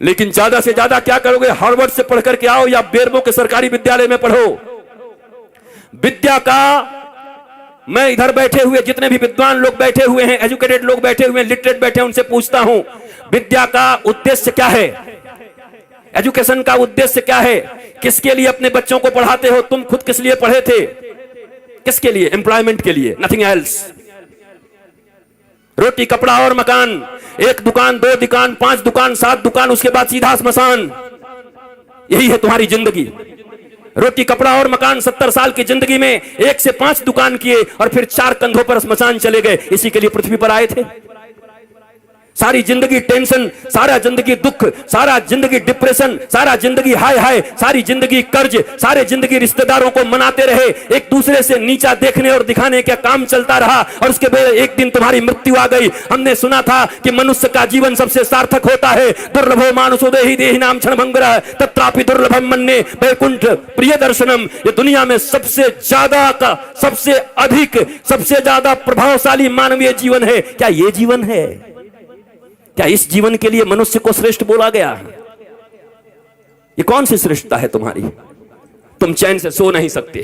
लेकिन ज्यादा से ज्यादा क्या करोगे? हार्वर्ड से पढ़ करके आओ या बेरमो के सरकारी विद्यालय में पढ़ो। विद्या का, मैं इधर बैठे हुए जितने भी विद्वान लोग बैठे हुए हैं, एजुकेटेड लोग बैठे हुए हैं, लिटरेट बैठे हैं, उनसे पूछता हूं, विद्या का उद्देश्य क्या है? एजुकेशन का उद्देश्य क्या है? किसके लिए अपने बच्चों को पढ़ाते हो? तुम खुद किस लिए पढ़े थे? किसके लिए? एम्प्लॉयमेंट के लिए, नथिंग एल्स। रोटी कपड़ा और मकान, एक दुकान, दो दुकान, 5 दुकान, 7 दुकान, उसके बाद सीधा श्मशान। यही है तुम्हारी जिंदगी। रोटी कपड़ा और मकान, 70 साल की जिंदगी में 1 से 5 दुकान किए और फिर 4 कंधों पर श्मशान चले गए। इसी के लिए पृथ्वी पर आए थे। सारी जिंदगी टेंशन, सारा जिंदगी दुख, सारा जिंदगी डिप्रेशन, सारा जिंदगी हाय हाय, सारी जिंदगी कर्ज, सारे जिंदगी रिश्तेदारों को मनाते रहे, एक दूसरे से नीचा देखने और दिखाने का काम चलता रहा और उसके बाद एक दिन तुम्हारी मृत्यु आ गई। हमने सुना था कि मनुष्य का जीवन सबसे सार्थक होता है। दुर्लभो मानुषो देहि देहि नाम क्षणभंगुरः तत्रापि दुर्लभम मन्ये वैकुंठ प्रिय दर्शनम। ये दुनिया में सबसे ज्यादा का, सबसे अधिक, सबसे ज्यादा प्रभावशाली मानवीय जीवन है। क्या ये जीवन है? क्या इस जीवन के लिए मनुष्य को श्रेष्ठ बोला गया? ये कौन सी श्रेष्ठता है तुम्हारी? तुम चैन से सो नहीं सकते,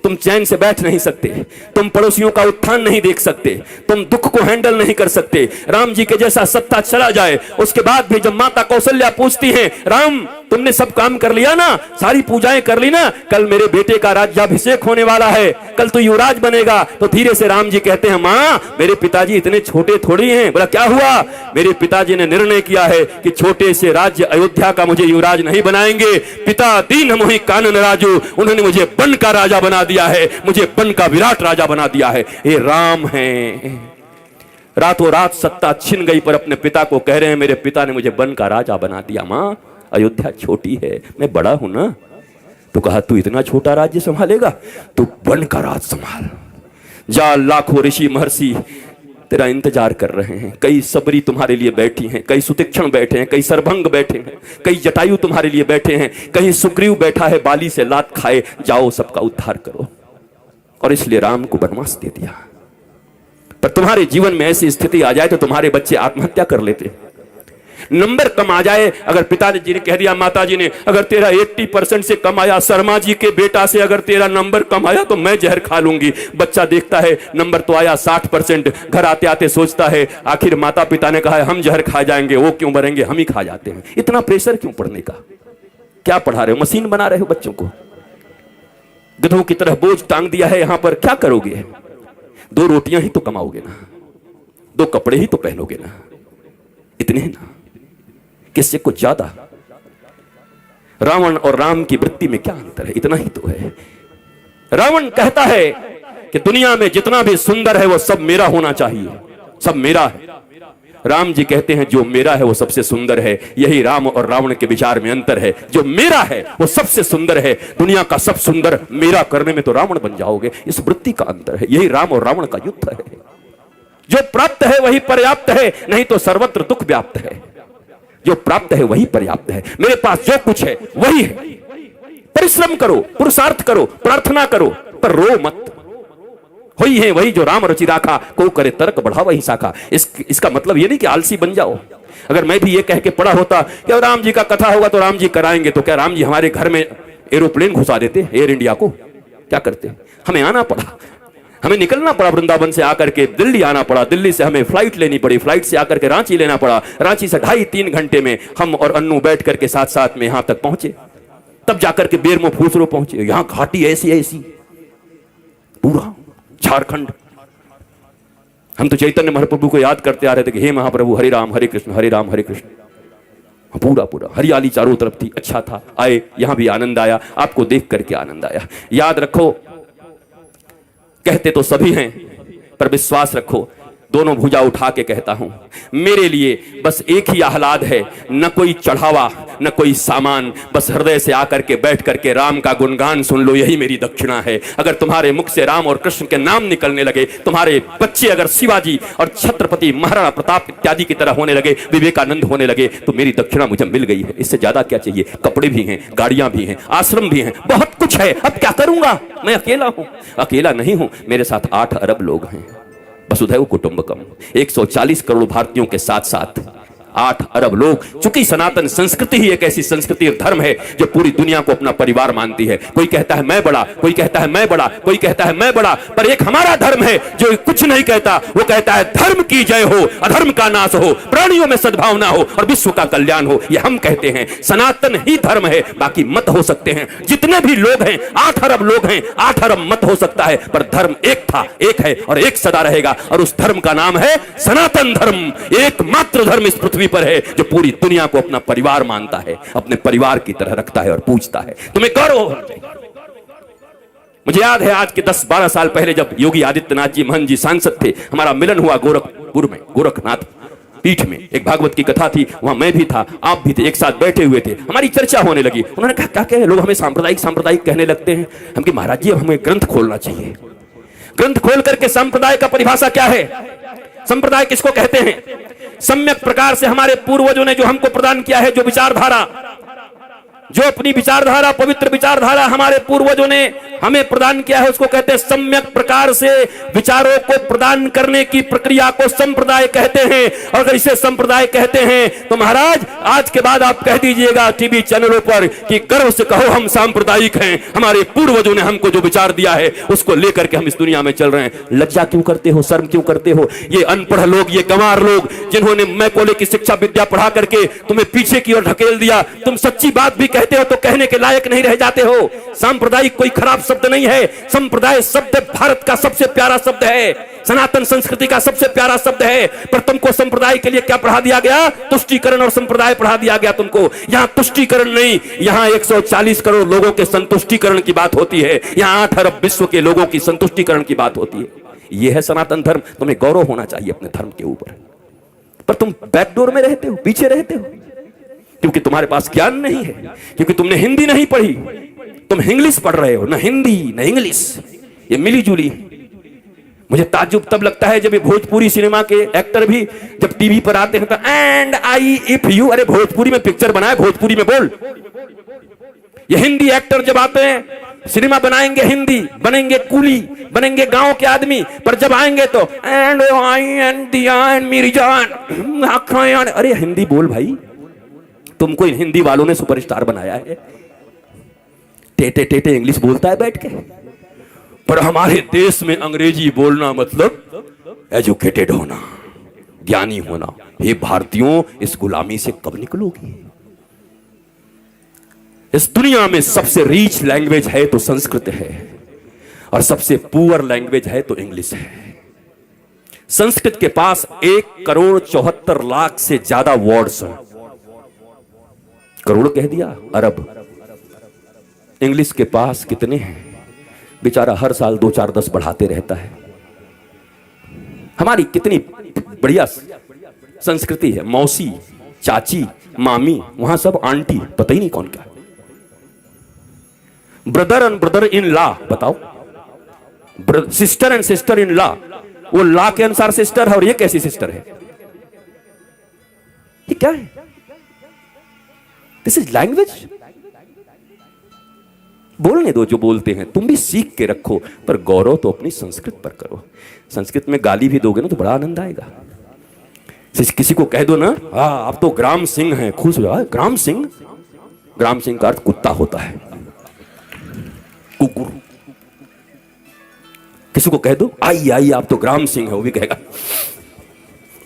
तुम चैन से बैठ नहीं सकते, तुम पड़ोसियों का उत्थान नहीं देख सकते, तुम दुख को हैंडल नहीं कर सकते। राम जी के जैसा सत्ता चला जाए, उसके बाद भी जब माता कौशल्या पूछती हैं, राम तुमने सब काम कर लिया ना, सारी पूजाएं कर ली ना, कल मेरे बेटे का राज्याभिषेक होने वाला है, कल तो युवराज बनेगा। तो धीरे से राम जी कहते हैं, माँ मेरे पिताजी इतने छोटे थोड़ी हैं। बोला क्या हुआ? मेरे पिताजी ने निर्णय किया है कि छोटे से राज्य अयोध्या का मुझे युवराज नहीं बनाएंगे। पिता दीन मोहि कानन राजू, उन्होंने मुझे बन का राजा बना दिया है, मुझे बन का विराट राजा बना दिया है। ये राम है। रातों रात सत्ता छिन गई पर अपने पिता को कह रहे हैं, मेरे पिता ने मुझे बन का राजा बना दिया। मां अयोध्या छोटी है, मैं बड़ा हूं ना। तो कहा तू इतना छोटा राज्य संभालेगा? तू बन का राज संभाल जा। लाखों ऋषि महर्षि तेरा इंतजार कर रहे हैं। कई सबरी तुम्हारे लिए बैठी हैं, कई सुतीक्षण बैठे हैं, कई सरभंग बैठे हैं, कई जटायु तुम्हारे लिए बैठे हैं, कहीं सुग्रीव बैठा है बाली से लात खाए। जाओ सबका उद्धार करो। और इसलिए राम को वनवास दे दिया। पर तुम्हारे जीवन में ऐसी स्थिति आ जाए तो तुम्हारे बच्चे आत्महत्या कर लेते। नंबर कम आ जाए, अगर पिताजी ने कह दिया, माता जी ने, अगर तेरा 80% से कम आया, शर्मा जी के बेटा से अगर तेरा नंबर कम आया तो मैं जहर खा लूंगी। बच्चा देखता है नंबर तो आया 60%, घर आते आते सोचता है आखिर माता पिता ने कहा है हम जहर खा जाएंगे, वो क्यों मरेंगे, हम ही खा जाते हैं। इतना प्रेशर क्यों पढ़ने का? क्या पढ़ा रहे हो? मशीन बना रहे हो बच्चों को? गधों की तरह बोझ टांग दिया है यहां पर। क्या करोगे? 2 रोटियां ही तो कमाओगे ना, 2 कपड़े ही तो पहनोगे ना, इतने ही ना, किससे कुछ ज्यादा? रावण और राम की वृत्ति में क्या अंतर है? इतना ही तो है। रावण कहता है कि दुनिया में जितना भी सुंदर है वो सब मेरा होना चाहिए, सब मेरा है। राम जी कहते हैं जो मेरा है वो सबसे सुंदर है। यही राम और रावण के विचार में अंतर है। जो मेरा है वो सबसे सुंदर है। दुनिया का सब सुंदर मेरा करने में तो रावण बन जाओगे। इस वृत्ति का अंतर है। यही राम और रावण का युद्ध है। जो प्राप्त है वही पर्याप्त है, नहीं तो सर्वत्र दुख व्याप्त है। जो प्राप्त है वही पर्याप्त है। मेरे पास जो कुछ है वही है। परिश्रम करो, पुरुषार्थ करो, प्रार्थना करो, पर रो मत। वही है वही जो राम रचि राखा, को करे तर्क बढ़ावा ही शाखा। इसका मतलब ये नहीं कि आलसी बन जाओ। अगर मैं भी ये कह के पढ़ा होता कि राम जी का कथा होगा तो राम जी कराएंगे, तो क्या राम जी हमारे घर में एरोप्लेन घुसा देते? एयर इंडिया को क्या करते? हमें आना पड़ा, हमें निकलना पड़ा, वृंदावन से आकर के दिल्ली आना पड़ा, दिल्ली से हमें फ्लाइट लेनी पड़ी, फ्लाइट से आकर के रांची लेना पड़ा, रांची से 2.5-3 घंटे में हम और अन्नू बैठ करके साथ साथ में यहां तक पहुंचे, तब जाकर के बेरमो फूसरो पहुंचे। यहां घाटी ऐसी ऐसी, पूरा झारखंड। हम तो चैतन्य महाप्रभु को याद करते आ रहे थे कि हे महाप्रभु हरे राम हरे कृष्ण हरे राम हरे कृष्ण। पूरा पूरा हरियाली चारों तरफ थी, अच्छा था। आए, यहां भी आनंद आया, आपको देख करके आनंद आया। याद रखो, कहते तो सभी हैं पर विश्वास रखो, दोनों भुजा उठा के कहता हूं, मेरे लिए बस एक ही आह्लाद है, न कोई चढ़ावा न कोई सामान, बस हृदय से आकर के बैठ करके राम का गुणगान सुन लो, यही मेरी दक्षिणा है। अगर तुम्हारे मुख से राम और कृष्ण के नाम निकलने लगे, तुम्हारे बच्चे अगर शिवाजी और छत्रपति महाराणा प्रताप इत्यादि की तरह होने लगे, विवेकानंद होने लगे, तो मेरी दक्षिणा मुझे मिल गई है। इससे ज्यादा क्या चाहिए? कपड़े भी हैं, गाड़ियां भी हैं, आश्रम भी हैं, बहुत कुछ है। अब क्या करूंगा? मैं अकेला हूं। अकेला नहीं हूं, मेरे साथ 8 अरब लोग हैं। वसुधैव कुटुंबकम, 140 करोड़ भारतीयों के साथ साथ 8 अरब लोग। चूंकि सनातन संस्कृति ही एक ऐसी संस्कृति और धर्म है जो पूरी दुनिया को अपना परिवार मानती है। कोई कहता है मैं बड़ा, कोई कहता है मैं बड़ा, कोई कहता है मैं बड़ा, पर एक हमारा धर्म है जो कुछ नहीं कहता। वो कहता है धर्म की जय हो, अधर्म का नाश हो, प्राणियों में सद्भावना हो और विश्व का कल्याण हो। ये हम कहते हैं, सनातन ही धर्म है। बाकी मत हो सकते हैं, जितने भी लोग हैं, 8 अरब लोग हैं, 8 अरब मत हो सकता है, पर धर्म एक था, एक है और एक सदा रहेगा। और उस धर्म का नाम है सनातन धर्म। एकमात्र धर्म इस पृथ्वी पर है जो पूरी दुनिया को अपना परिवार मानता है, अपने परिवार की तरह रखता है और पूजता है। तुम्हें गौरव होना चाहिए। मुझे याद है आज के 10-12 साल पहले जब योगी आदित्यनाथ जी महंत जी सांसद थे, हमारा मिलन हुआ गोरखपुर में, गोरखनाथ पीठ में। एक भागवत की कथा थी, वहां मैं भी था, आप भी थे, एक साथ बैठे हुए थे। हमारी चर्चा होने लगी। उन्होंने कहा क्या कहे, लोग हमें सांप्रदायिक सांप्रदायिक कहने लगते हैं। हम कि महाराज जी अब हमें ग्रंथ खोलना चाहिए। ग्रंथ खोल करके संप्रदाय का परिभाषा क्या है, संप्रदाय किसको कहते हैं, सम्यक प्रकार से हमारे पूर्वजों ने जो हमको प्रदान किया है, जो विचारधारा, जो अपनी विचारधारा, पवित्र विचारधारा हमारे पूर्वजों ने हमें प्रदान किया है, उसको कहते हैं सम्यक प्रकार से विचारों को प्रदान करने की प्रक्रिया को संप्रदाय कहते हैं। और अगर इसे संप्रदाय कहते हैं तो महाराज आज के बाद आप कह दीजिएगा टीवी चैनलों पर कि गर्व से कहो हम सांप्रदायिक हैं, हमारे पूर्वजों ने हमको जो विचार दिया है उसको लेकर के हम इस दुनिया में चल रहे हैं। लज्जा क्यों करते हो, शर्म क्यों करते हो? ये अनपढ़ लोग, ये गंवार लोग जिन्होंने मैकोले की शिक्षा विद्या पढ़ा करके तुम्हें पीछे की ओर ढकेल दिया, तुम सच्ची बात भी कहते हो तो कहने के लायक नहीं रह जाते हो। सांप्रदायिक कोई खराब शब्द नहीं है, संप्रदाय शब्द भारत का सबसे प्यारा शब्द है, सनातन संस्कृति का सबसे प्यारा शब्द है। पर तुमको संप्रदाय के लिए क्या पढ़ा दिया गया? तुष्टीकरण और संप्रदाय पढ़ा दिया गया तुमको। यहां तुष्टीकरण नहीं, यहां 140 करोड़ लोगों के संतुष्टीकरण की बात होती है, यहां 8 अरब विश्व के लोगों की संतुष्टीकरण की बात होती है। यह है सनातन धर्म। तुम्हें गौरव होना चाहिए अपने धर्म के ऊपर, पर तुम बैकडोर में रहते हो, पीछे रहते हो, क्योंकि तुम्हारे पास ज्ञान नहीं है, क्योंकि तुमने हिंदी नहीं पढ़ी, तुम इंग्लिश पढ़ रहे हो, ना हिंदी ना इंग्लिश, ये मिली जुली। मुझे ताज्जुब तब लगता है जब ये भोजपुरी सिनेमा के एक्टर भी जब टीवी पर आते हैं तो एंड आई इफ यू, अरे भोजपुरी में पिक्चर बनाए, भोजपुरी में बोल। ये हिंदी एक्टर जब आते हैं सिनेमा बनाएंगे, हिंदी बनेंगे, कूली बनेंगे, गांव के आदमी, पर जब आएंगे तो एंड आई एंड दिया एंड मेरी जान आँखें, अरे हिंदी बोल भाई, तुमको इन हिंदी वालों ने सुपरस्टार बनाया है। टेटे टेटे इंग्लिश बोलता है बैठ के, पर हमारे देश में अंग्रेजी बोलना मतलब एजुकेटेड होना, ज्ञानी होना। हे भारतीयों, इस गुलामी से कब निकलोगे? इस दुनिया में सबसे रीच लैंग्वेज है तो संस्कृत है, और सबसे पुअर लैंग्वेज है तो इंग्लिश है। संस्कृत के पास 1,74,00,000 से ज्यादा वर्ड्स हैं। करोड़ कह दिया, अरब। इंग्लिश के पास कितने हैं? बेचारा हर साल 2-4-10 बढ़ाते रहता है। हमारी कितनी बढ़िया संस्कृति है, मौसी, चाची, मामी, वहां सब आंटी, पता ही नहीं कौन क्या। Brother and brother in law, बताओ, sister and sister in law, वो लॉ के अनुसार सिस्टर है और ये कैसी सिस्टर है? ये क्या है? This is language. बोलने दो जो बोलते हैं, तुम भी सीख के रखो, पर गौरव तो अपनी संस्कृत पर करो। संस्कृत में गाली भी दोगे ना तो बड़ा आनंद आएगा। किसी को कह दो ना, आप तो ग्राम सिंह हैं, खुश हो जाओ। ग्राम सिंह, ग्राम सिंह का अर्थ कुत्ता होता है, कुकुर। किसी को कह दो आई आई आप तो ग्राम सिंह है, वो भी कहेगा।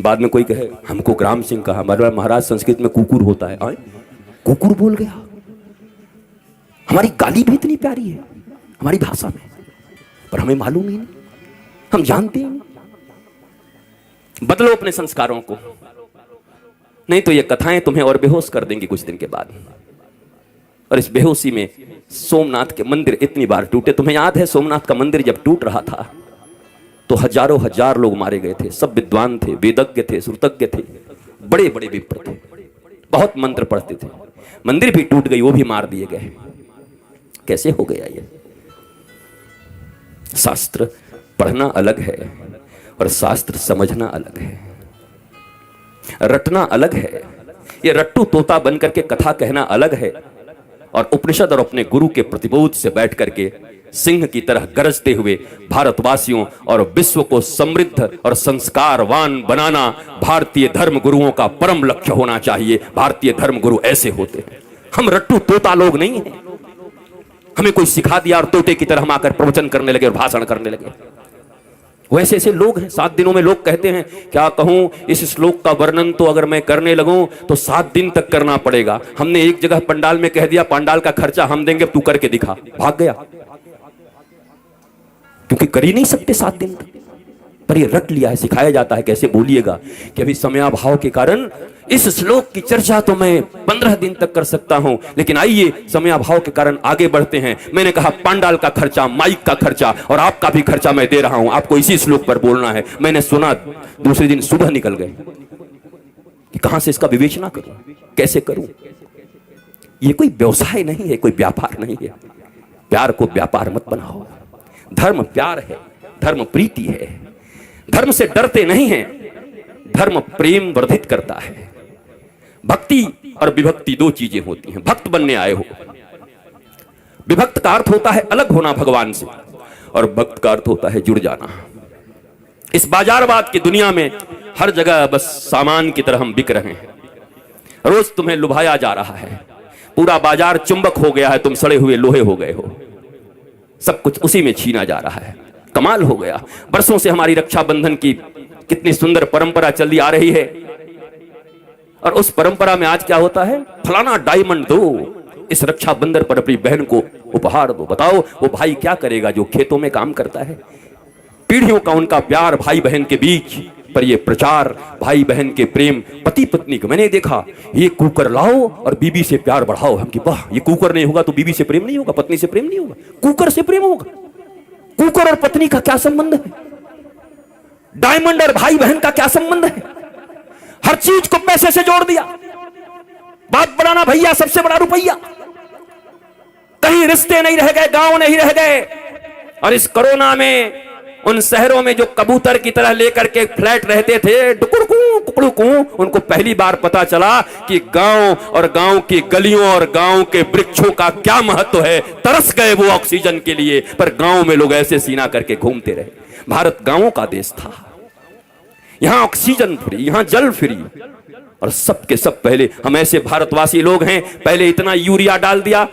बाद में कोई कहे हमको ग्राम सिंह कहा, महाराज संस्कृत में कुकुर होता है। आए कुकुर बोल गया। हमारी गाली भी इतनी प्यारी है हमारी भाषा में, पर हमें मालूम ही नहीं, हम जानते ही नहीं। बदलो अपने संस्कारों को, नहीं तो ये कथाएं तुम्हें और बेहोश कर देंगी कुछ दिन के बाद। और इस बेहोशी में सोमनाथ के मंदिर इतनी बार टूटे। तुम्हें याद है सोमनाथ का मंदिर जब टूट रहा था तो हजारों हजार लोग मारे गए थे। सब विद्वान थे, वेदज्ञ थे, श्रुतज्ञ थे, बड़े बड़े विप्र थे, बहुत मंत्र पढ़ते थे। मंदिर भी टूट गई, वो भी मार दिए गए। कैसे हो गया ये? शास्त्र पढ़ना अलग है और शास्त्र समझना अलग है, रटना अलग है। ये रट्टू तोता बनकर के कथा कहना अलग है, और उपनिषद और अपने गुरु के प्रतिबोध से बैठ करके सिंह की तरह गरजते हुए भारतवासियों और विश्व को समृद्ध और संस्कारवान बनाना भारतीय धर्म गुरुओं का परम लक्ष्य होना चाहिए। भारतीय धर्म गुरु ऐसे होते हैं। हम रट्टू तोता लोग नहीं हैं। हमें कोई सिखा दिया और तोते की तरह हम आकर प्रवचन करने लगे और भाषण करने लगे। वैसे ऐसे लोग हैं। 7 दिनों में लोग कहते हैं, क्या कहूं, इस श्लोक का वर्णन तो अगर मैं करने लगूं तो 7 दिन तक करना पड़ेगा। हमने एक जगह पंडाल में कह दिया, पंडाल का खर्चा हम देंगे, तू करके दिखा। भाग गया, क्योंकि कर ही नहीं सकते 7 दिन तक। पर ये रट लिया है, सिखाया जाता है कैसे बोलिएगा कि अभी समयाभाव के कारण इस श्लोक की चर्चा तो मैं 15 दिन तक कर सकता हूं, लेकिन आइए समयाभाव के कारण आगे बढ़ते हैं। मैंने कहा पंडाल का खर्चा, माइक का खर्चा और आपका भी खर्चा मैं दे रहा हूं, आपको इसी श्लोक पर बोलना है। मैंने सुना, दूसरे दिन सुबह निकल गए कि कहां से इसका विवेचना करूं, कैसे करूं। ये कोई व्यवसाय नहीं है, कोई व्यापार नहीं है। प्यार को व्यापार मत बनाओ। धर्म प्यार है, धर्म प्रीति है। धर्म से डरते नहीं हैं, धर्म प्रेम वर्धित करता है। भक्ति और विभक्ति 2 चीजें होती हैं। भक्त बनने आए हो, विभक्त का अर्थ होता है अलग होना भगवान से, और भक्त का अर्थ होता है जुड़ जाना। इस बाजारवाद की दुनिया में हर जगह बस सामान की तरह हम बिक रहे हैं। रोज तुम्हें लुभाया जा रहा है, पूरा बाजार चुंबक हो गया है, तुम सड़े हुए लोहे हो गए हो। सब कुछ उसी में छीना जा रहा है। कमाल हो गया। बरसों से हमारी रक्षाबंधन की कितनी सुंदर परंपरा चली आ रही है, और उस परंपरा में आज क्या होता है, फलाना डायमंड दो, इस रक्षाबंधन पर अपनी बहन को उपहार दो। बताओ वो भाई क्या करेगा जो खेतों में काम करता है। पीढ़ियों का उनका प्यार भाई बहन के बीच, पर ये प्रचार भाई बहन के प्रेम, पति पत्नी का। मैंने देखा, ये कुकर लाओ और बीबी से प्यार बढ़ाओ। हम कि वाह, ये कुकर नहीं होगा तो बीबी से प्रेम नहीं होगा, पत्नी से प्रेम नहीं होगा, कुकर से प्रेम होगा। कुकर और पत्नी का क्या संबंध है? डायमंड और भाई बहन का क्या संबंध है? हर चीज को पैसे से जोड़ दिया। बात बढ़ाना भैया, सबसे बड़ा रुपया। कहीं रिश्ते नहीं रह गए, गांव नहीं रह गए। और इस कोरोना में उन शहरों में जो कबूतर की तरह लेकर के फ्लैट रहते थे, डुकुड़कू कुकड़ुकू, उनको पहली बार पता चला कि गांव और गांव की गलियों और गांव के वृक्षों का क्या महत्व है। तरस गए वो ऑक्सीजन के लिए, पर गांव में लोग ऐसे सीना करके घूमते रहे। भारत गांवों का देश था। यहां ऑक्सीजन फ्री, यहां जल फ्री, और सबके सब पहले हम ऐसे भारतवासी लोग हैं। पहले इतना यूरिया डाल दिया,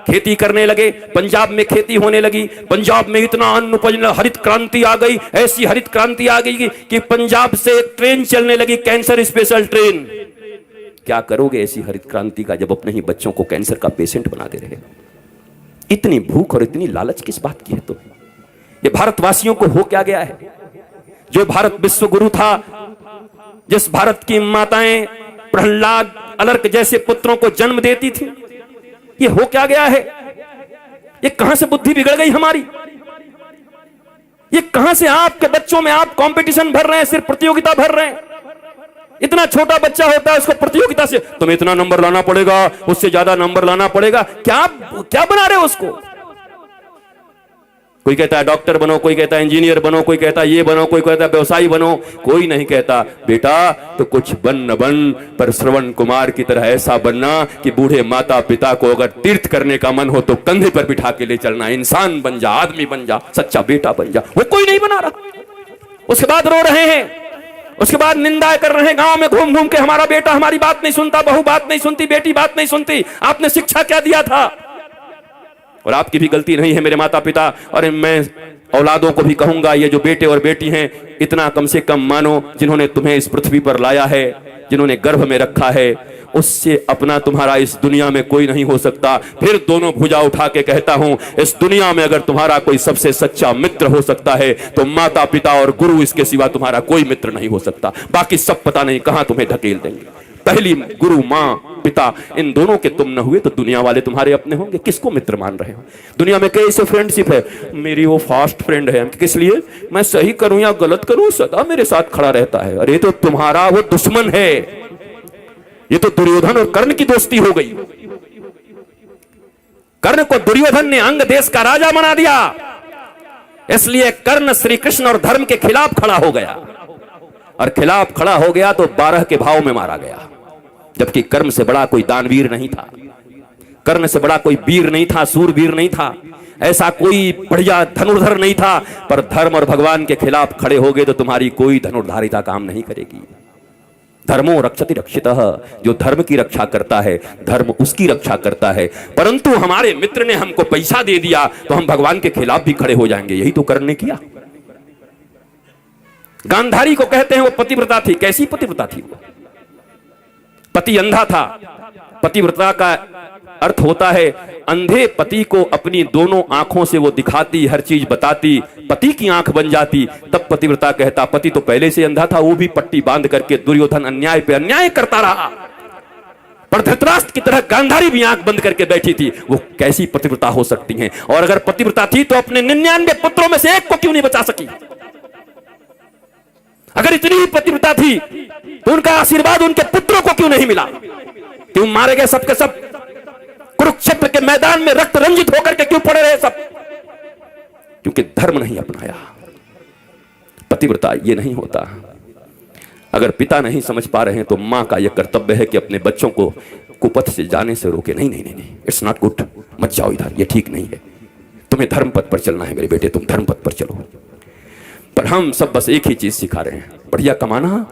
खेती करने लगे, पंजाब में खेती होने लगी, पंजाब में इतना अन्न उपजने, हरित क्रांति आ गई। ऐसी हरित क्रांति आ गई कि पंजाब से एक ट्रेन चलने लगी, कैंसर स्पेशल ट्रेन। क्या करोगे ऐसी हरित क्रांति का, जब अपने ही बच्चों को कैंसर का पेशेंट बनाते रहे। इतनी भूख और इतनी लालच किस बात की है? तो ये भारतवासियों को हो क्या गया है? जो भारत विश्व गुरु था, जिस भारत की माताएं प्रहलाद, अलर्क जैसे पुत्रों को जन्म देती थी, ये हो क्या गया है? ये कहां से बुद्धि बिगड़ गई हमारी? ये कहां से आपके बच्चों में आप कंपटीशन भर रहे हैं, सिर्फ प्रतियोगिता भर रहे हैं। इतना छोटा बच्चा होता है, उसको प्रतियोगिता से तुम्हें इतना नंबर लाना पड़ेगा, उससे ज्यादा नंबर लाना पड़ेगा। क्या क्या बना रहे हो उसको? कोई कहता है डॉक्टर बनो, कोई कहता है इंजीनियर बनो, कोई कहता है ये बनो, कोई कहता है व्यवसायी बनो। कोई नहीं कहता बेटा तो कुछ बन न बन, पर श्रवण कुमार की तरह ऐसा बनना कि बूढ़े माता पिता को अगर तीर्थ करने का मन हो तो कंधे पर बिठा के ले चलना। इंसान बन जा, आदमी बन जा, सच्चा बेटा बन जा। वो कोई नहीं बना रहा। उसके बाद रो रहे हैं, उसके बाद निंदा कर रहे हैं, गांव में घूम घूम के हमारा बेटा हमारी बात नहीं सुनता, बहू बात नहीं सुनती, बेटी बात नहीं सुनती। आपने शिक्षा क्या दिया था? और आपकी भी गलती नहीं है मेरे माता पिता, और मैं औलादों को भी कहूंगा, ये जो बेटे और बेटी हैं, इतना कम से कम मानो, जिन्होंने तुम्हें इस पृथ्वी पर लाया है, जिन्होंने गर्भ में रखा है, उससे अपना तुम्हारा इस दुनिया में कोई नहीं हो सकता। फिर दोनों भुजा उठा के कहता हूं, इस दुनिया में अगर तुम्हारा कोई सबसे सच्चा मित्र हो सकता है तो माता पिता और गुरु, इसके सिवा तुम्हारा कोई मित्र नहीं हो सकता। बाकी सब पता नहीं कहां तुम्हें ढकेल देंगे। पहली गुरु माँ पिता, इन दोनों के तुम न हुए तो दुनिया वाले तुम्हारे अपने होंगे। किसको मित्र मान रहे हो? दुनिया में कैसे फ्रेंडशिप है, मेरी वो फास्ट फ्रेंड है, किस लिए? मैं सही करूं या गलत करूं, सदा मेरे साथ खड़ा रहता है। अरे तो तुम्हारा वो दुश्मन है। ये तो दुर्योधन और कर्ण की दोस्ती हो गई। कर्ण को दुर्योधन ने अंग देश का राजा बना दिया, इसलिए कर्ण श्री कृष्ण और धर्म के खिलाफ खड़ा हो गया, और खिलाफ खड़ा हो गया तो 12 के भाव में मारा गया, जबकि कर्म से बड़ा कोई दानवीर नहीं था। कर्ण से बड़ा कोई वीर नहीं था, सूरवीर नहीं था, ऐसा कोई बढ़िया धनुर्धर नहीं था, पर धर्म और भगवान के खिलाफ खड़े हो गए तो तुम्हारी कोई धनुर्धारिता काम नहीं करेगी। धर्मो रक्षति रक्षितः, जो धर्म की रक्षा करता है धर्म उसकी रक्षा करता है। परंतु हमारे मित्र ने हमको पैसा दे दिया तो हम भगवान के खिलाफ भी खड़े हो जाएंगे, यही तो कर्ण ने किया। गांधारी को कहते हैं वो पतिव्रता थी। कैसी पतिव्रता थी वो? पति अंधा था। पतिव्रता का अर्थ होता है अंधे पति को अपनी दोनों आंखों से वो दिखाती, हर चीज बताती, पति की आंख बन जाती, तब पतिव्रता कहता। पति तो पहले से अंधा था, वो भी पट्टी बांध करके दुर्योधन अन्याय पे अन्याय करता रहा, पर धृतराष्ट्र की तरह गांधारी भी आंख बंद करके बैठी थी। वो कैसी पतिव्रता हो सकती हैं? और अगर पतिव्रता थी तो अपने 99 पुत्रों में से एक को क्यों नहीं बचा सकी? अगर इतनी ही पतिव्रता थी तो उनका आशीर्वाद उनके पुत्रों को क्यों नहीं मिला? क्यों मारे गए सबके सब? कुरुक्षेत्र के मैदान में रक्त रंजित होकर के क्यों पड़े रहे सब? क्योंकि धर्म नहीं अपनाया। पतिव्रता ये नहीं होता। अगर पिता नहीं समझ पा रहे हैं तो मां का यह कर्तव्य है कि अपने बच्चों को कुपथ से जाने से रोके। नहीं नहीं नहीं, इट्स नॉट गुड, मत जाओ इधर, ये ठीक नहीं है, तुम्हें धर्म पथ पर चलना है मेरे बेटे, तुम धर्म पथ पर चलो। पर हम सब बस एक ही चीज सिखा रहे हैं, बढ़िया कमाना